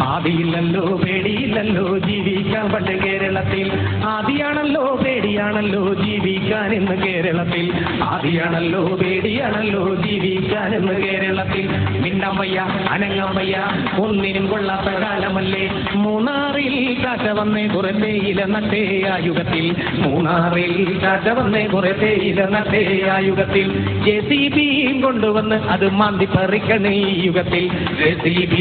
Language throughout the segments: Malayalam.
ആദിയില്ലല്ലോ പേടിയില്ലല്ലോ ജീവിക്കാൻ പണ്ട് കേരളത്തിൽ. ആദിയാണല്ലോ പേടിയാണല്ലോ ജീവിക്കാൻ ഇന്ന് കേരളത്തിൽ. ആദിയാണല്ലോ പേടിയാണല്ലോ ജീവിക്കാൻ ഇന്ന് കേരളത്തിൽ. മിന്നമ്മയ്യ അനങ്ങമ്മയ്യ ഒന്നിനും കൊള്ളാത്ത കാലമല്ലേ. മൂന്നാറിൽ കാറ്റ വന്നേ കുറെ തേയില നട്ടേ ആ യുഗത്തിൽ. മൂന്നാറിൽ കാറ്റ വന്നേ കുറെ തേയില നട്ടേ ആ യുഗത്തിൽ. JCB കൊണ്ടുവന്ന് അത് മാന്തി പറിക്കണേ ഈ യുഗത്തിൽ. JCB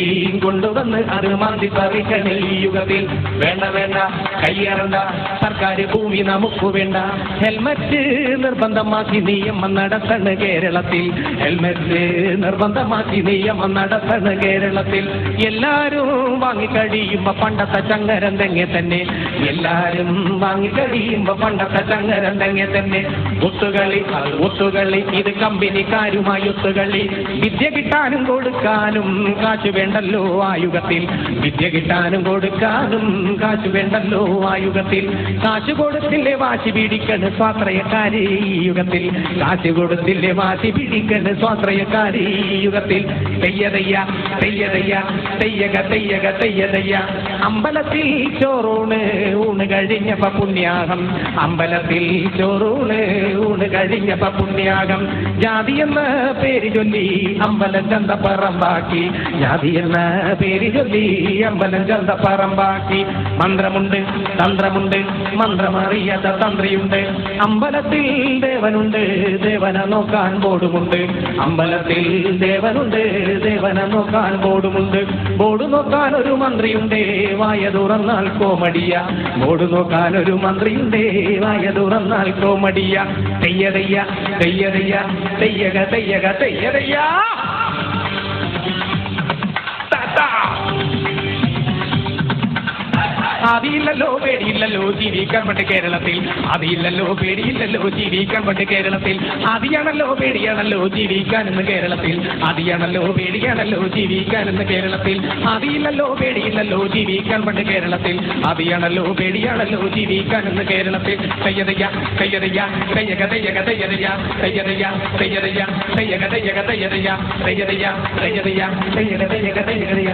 കൊണ്ടുവന്ന് അത് മാന്തി പറിക്കണേ ഈ യുഗത്തിൽ. വേണ്ട വേണ്ട കയ്യേറണ്ട സർക്കാർ ഭൂമി നമുക്ക് വേണ്ട. ഹെൽമറ്റ് നിർബന്ധമാക്കി നിയമം നടത്തണ കേരളത്തിൽ. ഹെൽമറ്റ് നിർബന്ധമാക്കി നിയമം നടത്തണ കേരളത്തിൽ. എല്ലാരും വാങ്ങിക്കഴിയുമ്പോ പണ്ടത്തെ ചങ്ങരം തെങ്ങെ തന്നെ. എല്ലാരും വാങ്ങിക്കഴിയുമ്പോ പണ്ടത്തെ ചങ്ങരം തെങ്ങെ തന്നെ. ഒത്തുകളി ഒത്തുകളി ഇത് കമ്പനിക്കാരുമായി ഒത്തുകളി. വിദ്യ കിട്ടാനും കൊടുക്കാനും കാശ് വേണ്ടല്ലോ ആ യുഗത്തിൽ. വിദ്യ കിട്ടാനും കൊടുക്കാനും കാശ് വേണ്ടല്ലോ ആ യുഗത്തിൽ. കാശ് കൊടുത്തില്ലേ വാശി പിടിക്കണ് സ്വാശ്രയക്കാരി ഈ യുഗത്തിൽ. കാശ് കൊടുത്തില്ലേ വാശി പിടിക്കണ് സ്വാശ്രയക്കാരി ഈ യുഗത്തിൽ. തെയ്യതയ്യ തെയ്യതയ്യ തെയ്യക തെയ്യക തെയ്യതയ്യ. അമ്പലത്തിൽ ചോറൂണ് ഊണ് കഴിഞ്ഞപ്പ പുണ്യാഹം. അമ്പലത്തിൽ ചോറൂണ് ഊണ് കഴിഞ്ഞപ്പ പുണ്യാഹം. ജാതി എന്ന പേര് ചൊല്ലി അമ്പലം ചന്തപ്പറമ്പാക്കി. ജാതി എന്ന പേര് ചൊല്ലി അമ്പലം ചന്തപ്പറമ്പാക്കി. മന്ത്രമുണ്ട് തന്ത്രമുണ്ട് മന്ത്രമറിയാത്ത തന്ത്രിയുണ്ട്. അമ്പലത്തിൽ ദേവനുണ്ട് ദേവനെ നോക്കാൻ ബോർഡുമുണ്ട്. അമ്പലത്തിൽ ദേവനുണ്ട് ദേവനെ നോക്കാൻ ബോർഡുമുണ്ട്. ബോർഡ് നോക്കാൻ ഒരു മന്ത്രിയുണ്ട് വായ തുറന്നാൽ കോമഡിയ. ബോർഡ് നോക്കാൻ ഒരു മന്ത്രിയുണ്ട് വായ തുറന്നാൽ കോമഡിയ. തെയ്യതയ്യ തെയ്യതയ്യ തെയ്യക തെയ്യക തെയ്യതയ്യ. ആദിയില്ലല്ലോ പേടിയില്ലല്ലോ ജീവിക്കാൻ പണ്ട് കേരളത്തിൽ. ആദിയില്ലല്ലോ പേടിയില്ലല്ലോ ജീവിക്കാൻ പണ്ട് കേരളത്തിൽ. ആദിയാണല്ലോ പേടിയാണല്ലോ ജീവിക്കാൻ ഇന്ന് കേരളത്തിൽ. ആദിയാണല്ലോ പേടിയാണല്ലോ ജീവിക്കാൻ ഇന്ന് കേരളത്തിൽ. ആദിയില്ലല്ലോ പേടിയില്ലല്ലോ ജീവിക്കാൻ പണ്ട് കേരളത്തിൽ. ആദിയാണല്ലോ പേടിയാണല്ലോ ജീവിക്കാൻ ഇന്ന് കേരളത്തിൽ. തെയ്യതയ്യ തെയ്യതയ്യ തെയ്യക തെയ്യക തെയ്യതയ്യ. തെയ്യതയ്യ തെയ്യതയ്യ തെയ്യക തെയ്യക തെയ്യതയ്യ. തെയ്യതയ്യ തെയ്യതയ്യ തെയ്യക തെയ്യക തെയ്യതയ്യ.